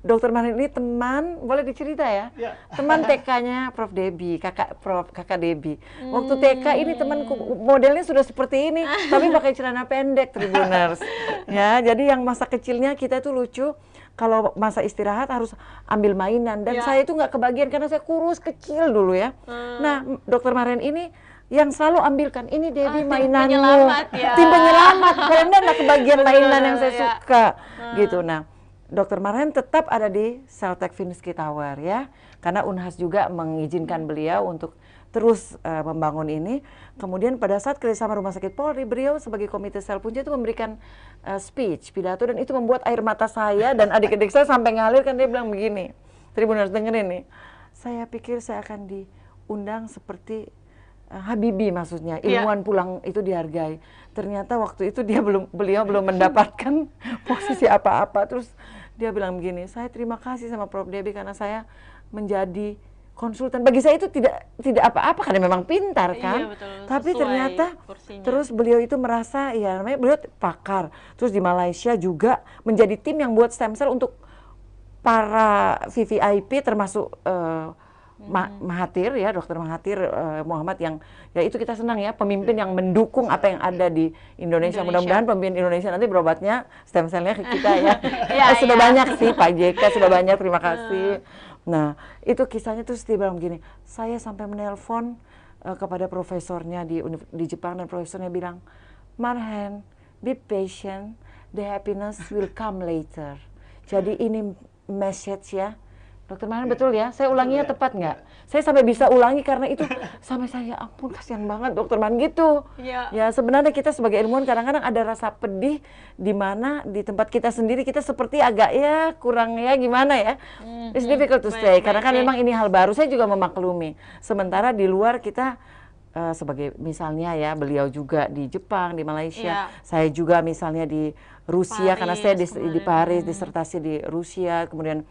[SPEAKER 2] Dr. Maren ini teman, boleh dicerita ya? Teman TK-nya Prof. Debbie, kakak Debbie. Waktu TK ini temanku modelnya sudah seperti ini, tapi pakai celana pendek, Tribuners. Ya, jadi yang masa kecilnya kita itu lucu. Kalau masa istirahat harus ambil mainan, dan saya itu nggak kebagian karena saya kurus kecil dulu ya. Nah, Dr. Maren ini yang selalu ambilkan, ini Debbie mainanmu, tim penyelamat, karena nggak kebagian mainan yang saya suka, gitu. Nah, Dr. Maren tetap ada di Celtech Pinsky Tower ya, karena Unhas juga mengizinkan beliau untuk terus membangun ini. Kemudian pada saat kerjasama Rumah Sakit Polri, beliau sebagai Komite Sel Punca itu memberikan speech, pidato, dan itu membuat air mata saya dan adik-adik saya sampai ngalir, kan dia bilang begini, Tribuners dengerin nih, saya pikir saya akan diundang seperti Habibie, maksudnya ilmuwan pulang itu dihargai. Ternyata waktu itu beliau belum mendapatkan posisi apa-apa. Terus dia bilang begini, saya terima kasih sama Prof. Debbie karena saya menjadi konsultan. Bagi saya itu tidak apa-apa karena memang pintar kan.
[SPEAKER 1] Betul,
[SPEAKER 2] tapi ternyata terus beliau itu merasa ya namanya beliau pakar. Terus di Malaysia juga menjadi tim yang buat stem cell untuk para VVIP termasuk Mahathir ya, Dr. Mahathir Muhammad, yang ya itu kita senang ya, pemimpin yang mendukung apa yang ada di Indonesia. Mudah-mudahan pemimpin Indonesia nanti berobatnya stem cell-nya ke kita ya. Sudah banyak sih Pak JK, sudah banyak, terima kasih. Nah, itu kisahnya terus dia bilang begini, saya sampai menelpon kepada profesornya di Jepang, dan profesornya bilang, Marhen, be patient, the happiness will come later. Jadi ini message ya. Dokter Maren betul ya? Saya ulanginya tepat nggak? Saya sampai bisa ulangi karena itu sampai saya ampun kasihan banget Dokter Maren gitu. Ya sebenarnya kita sebagai ilmuwan kadang-kadang ada rasa pedih di mana di tempat kita sendiri kita seperti agak ya kurang ya gimana ya. It's difficult to say karena kan memang ini hal baru. Saya juga memaklumi. Sementara di luar kita sebagai misalnya ya beliau juga di Jepang, di Malaysia. Saya juga misalnya di Rusia karena saya di Paris, disertasi di Rusia, kemudian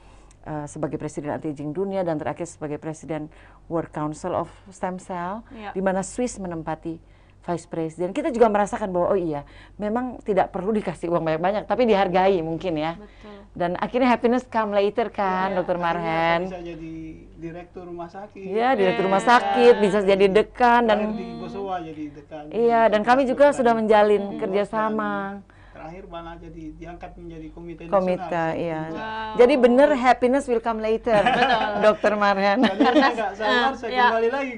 [SPEAKER 2] sebagai Presiden Anti-Aging Dunia, dan terakhir sebagai Presiden World Council of Stem Cell, di mana Swiss menempati Vice President. Kita juga merasakan bahwa oh iya, memang tidak perlu dikasih uang banyak-banyak, tapi dihargai mungkin ya. Betul. Dan akhirnya happiness come later kan, Dr. Marhen.
[SPEAKER 3] Bisa jadi direktur rumah sakit.
[SPEAKER 2] Iya, direktur rumah sakit, bisa jadi dekan, dan
[SPEAKER 3] di Bosowa jadi dekan.
[SPEAKER 2] Iya, dan kami juga sudah menjalin kerjasama.
[SPEAKER 3] Terakhir malah jadi diangkat menjadi komite
[SPEAKER 2] nasional. Iya. Jadi benar happiness will come later, Dokter Marhen.
[SPEAKER 3] Karena nggak sabar, saya kembali lagi.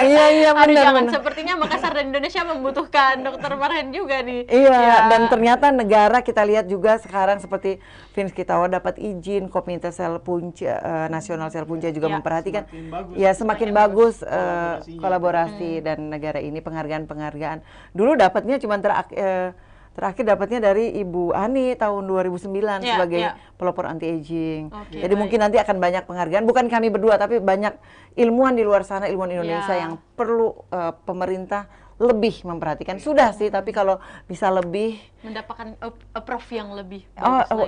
[SPEAKER 2] Iya, benar.
[SPEAKER 1] Sepertinya Makassar dan Indonesia membutuhkan Dokter Marhen juga nih.
[SPEAKER 2] Iya, dan ternyata negara kita lihat juga sekarang seperti Pinsky Tower dapat izin, Komite Sel Punca Nasional Sel Punca juga memperhatikan. Semakin bagus kolaborasi dan negara ini penghargaan. Dulu dapatnya cuma terakhir dapatnya dari Ibu Ani tahun 2009 sebagai pelopor anti-aging. Jadi mungkin nanti akan banyak penghargaan, bukan kami berdua tapi banyak ilmuwan di luar sana, ilmuwan Indonesia yang perlu pemerintah lebih memperhatikan. Sudah sih, tapi kalau bisa lebih
[SPEAKER 1] mendapatkan approve yang lebih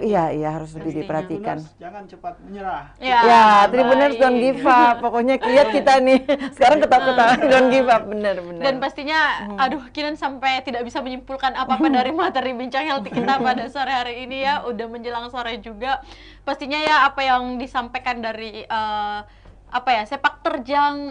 [SPEAKER 2] iya harus lebih diperhatikan.
[SPEAKER 3] Jangan cepat menyerah.
[SPEAKER 2] Tribuners don't give up. Pokoknya lihat kita nih sekarang ketawa-ketawa don't give up, benar.
[SPEAKER 1] Dan pastinya aduh Kinan sampai tidak bisa menyimpulkan apa-apa dari materi bincang healthy kita pada sore hari ini ya, udah menjelang sore juga. Pastinya ya apa yang disampaikan dari sepak terjang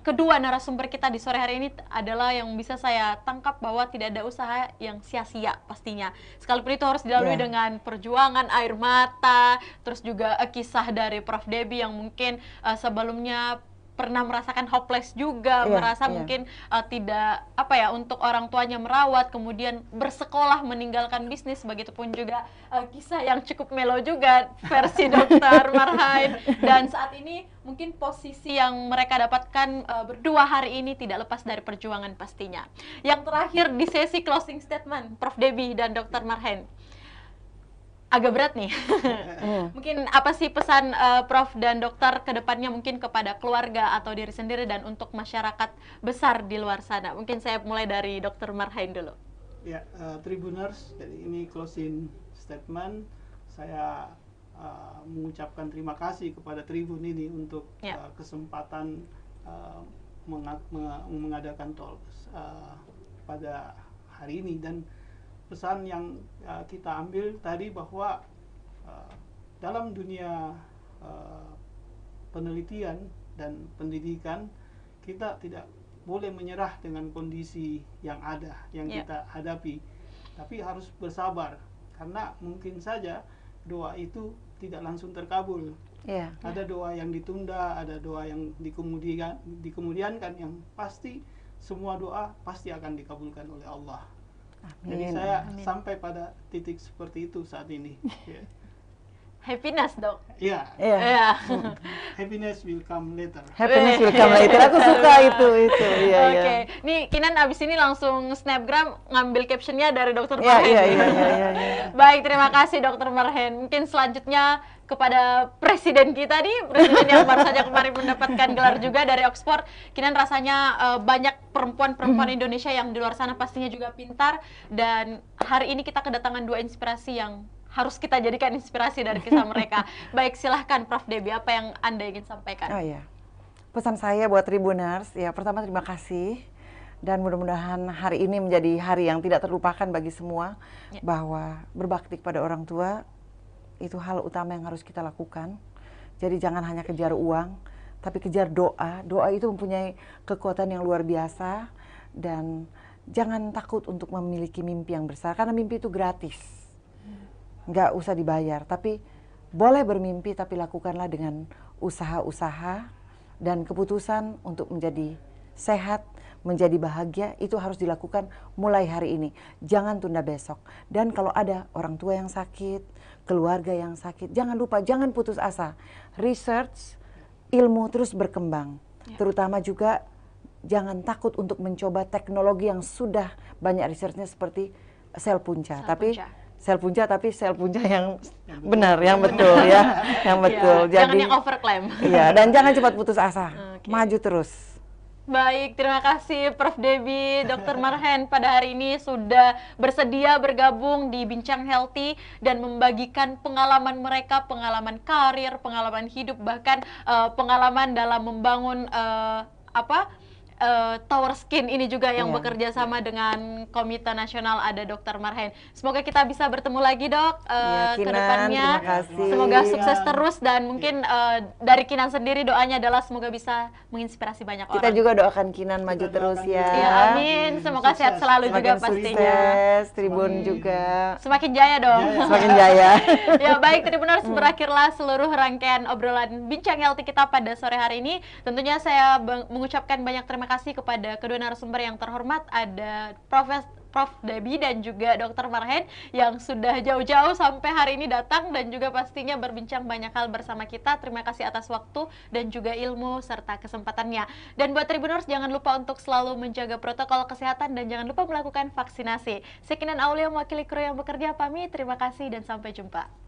[SPEAKER 1] kedua narasumber kita di sore hari ini adalah yang bisa saya tangkap bahwa tidak ada usaha yang sia-sia pastinya. Sekalipun itu harus dilalui dengan perjuangan, air mata, terus juga kisah dari Prof. Debbie yang mungkin sebelumnya pernah merasakan hopeless juga,
[SPEAKER 2] Iya,
[SPEAKER 1] merasa
[SPEAKER 2] iya.
[SPEAKER 1] mungkin tidak apa ya, untuk orang tuanya merawat, kemudian bersekolah meninggalkan bisnis, begitupun juga kisah yang cukup melo juga versi Dokter Marhain. Dan saat ini mungkin posisi yang mereka dapatkan berdua hari ini tidak lepas dari perjuangan pastinya. Yang terakhir di sesi closing statement, Prof. Debbie dan Dokter Marhain. Agak berat nih. Mungkin apa sih pesan Prof dan Dokter ke depannya mungkin kepada keluarga atau diri sendiri dan untuk masyarakat besar di luar sana? Mungkin saya mulai dari Dokter Marhain dulu.
[SPEAKER 3] Ya, Tribuners, jadi ini closing statement. Saya mengucapkan terima kasih kepada Tribun ini untuk kesempatan mengadakan talk pada hari ini. Dan pesan yang kita ambil tadi bahwa dalam dunia penelitian dan pendidikan, kita tidak boleh menyerah dengan kondisi yang ada, yang kita hadapi, tapi harus bersabar, karena mungkin saja doa itu tidak langsung terkabul. Ada doa yang ditunda, ada doa yang dikemudiankan, yang pasti semua doa pasti akan dikabulkan oleh Allah. Jadi saya sampai pada titik seperti itu saat ini.
[SPEAKER 1] Happiness, Dok.
[SPEAKER 3] Iya. Happiness will come later.
[SPEAKER 2] Happiness will come later. Aku suka itu.
[SPEAKER 1] Oke. Nih Kinan abis ini langsung snapgram ngambil captionnya dari Dokter Marhain.
[SPEAKER 2] Iya.
[SPEAKER 1] Baik, terima kasih Dokter Marhain. Mungkin selanjutnya kepada presiden kita nih, presiden yang baru saja kemarin mendapatkan gelar juga dari Oxford. Kinan rasanya banyak perempuan-perempuan Indonesia yang di luar sana pastinya juga pintar, dan hari ini kita kedatangan dua inspirasi yang harus kita jadikan inspirasi dari kisah mereka. Baik, silahkan Prof. Debbie, apa yang Anda ingin sampaikan?
[SPEAKER 2] Oh iya, pesan saya buat Tribuners, ya pertama terima kasih, dan mudah-mudahan hari ini menjadi hari yang tidak terlupakan bagi semua, bahwa berbakti kepada orang tua itu hal utama yang harus kita lakukan. Jadi jangan hanya kejar uang, tapi kejar doa. Doa itu mempunyai kekuatan yang luar biasa, dan jangan takut untuk memiliki mimpi yang besar, karena mimpi itu gratis. Nggak usah dibayar, tapi boleh bermimpi, tapi lakukanlah dengan usaha-usaha dan keputusan untuk menjadi sehat, menjadi bahagia. Itu harus dilakukan mulai hari ini, jangan tunda besok. Dan kalau ada orang tua yang sakit, keluarga yang sakit, jangan lupa, jangan putus asa. Research, ilmu terus berkembang, terutama juga jangan takut untuk mencoba teknologi yang sudah banyak researchnya, seperti sel punca. Sel punca yang benar, yang betul ya, yang betul.
[SPEAKER 1] Jangan yang overclaim.
[SPEAKER 2] Iya, dan jangan cepat putus asa, maju terus.
[SPEAKER 1] Baik, terima kasih Prof. Debbie, Dokter Marhain pada hari ini sudah bersedia bergabung di Bincang Healthy dan membagikan pengalaman mereka, pengalaman karir, pengalaman hidup, bahkan pengalaman dalam membangun Tower Skin ini juga yang bekerja sama dengan Komite Nasional, ada Dokter Marhain. Semoga kita bisa bertemu lagi, Dok, ke depannya. Semoga sukses terus, dan mungkin dari Kinan sendiri doanya adalah semoga bisa menginspirasi banyak orang.
[SPEAKER 2] Kita juga doakan Kinan maju terus ya.
[SPEAKER 1] Ya, amin. Semoga sehat selalu juga pastinya.
[SPEAKER 2] Sukses, Tribun juga.
[SPEAKER 1] Semakin jaya dong.
[SPEAKER 2] Semakin jaya.
[SPEAKER 1] Ya baik, Tribuners, berakhirlah seluruh rangkaian obrolan Bincang Healthy kita pada sore hari ini. Tentunya saya mengucapkan banyak terima kasih kepada kedua narasumber yang terhormat, ada Prof. Debbie dan juga Dokter Marhain yang sudah jauh-jauh sampai hari ini datang dan juga pastinya berbincang banyak hal bersama kita. Terima kasih atas waktu dan juga ilmu serta kesempatannya. Dan buat Tribuners, jangan lupa untuk selalu menjaga protokol kesehatan dan jangan lupa melakukan vaksinasi. Saya Kinan Aulia, mewakili kru yang bekerja, pamit. Terima kasih dan sampai jumpa.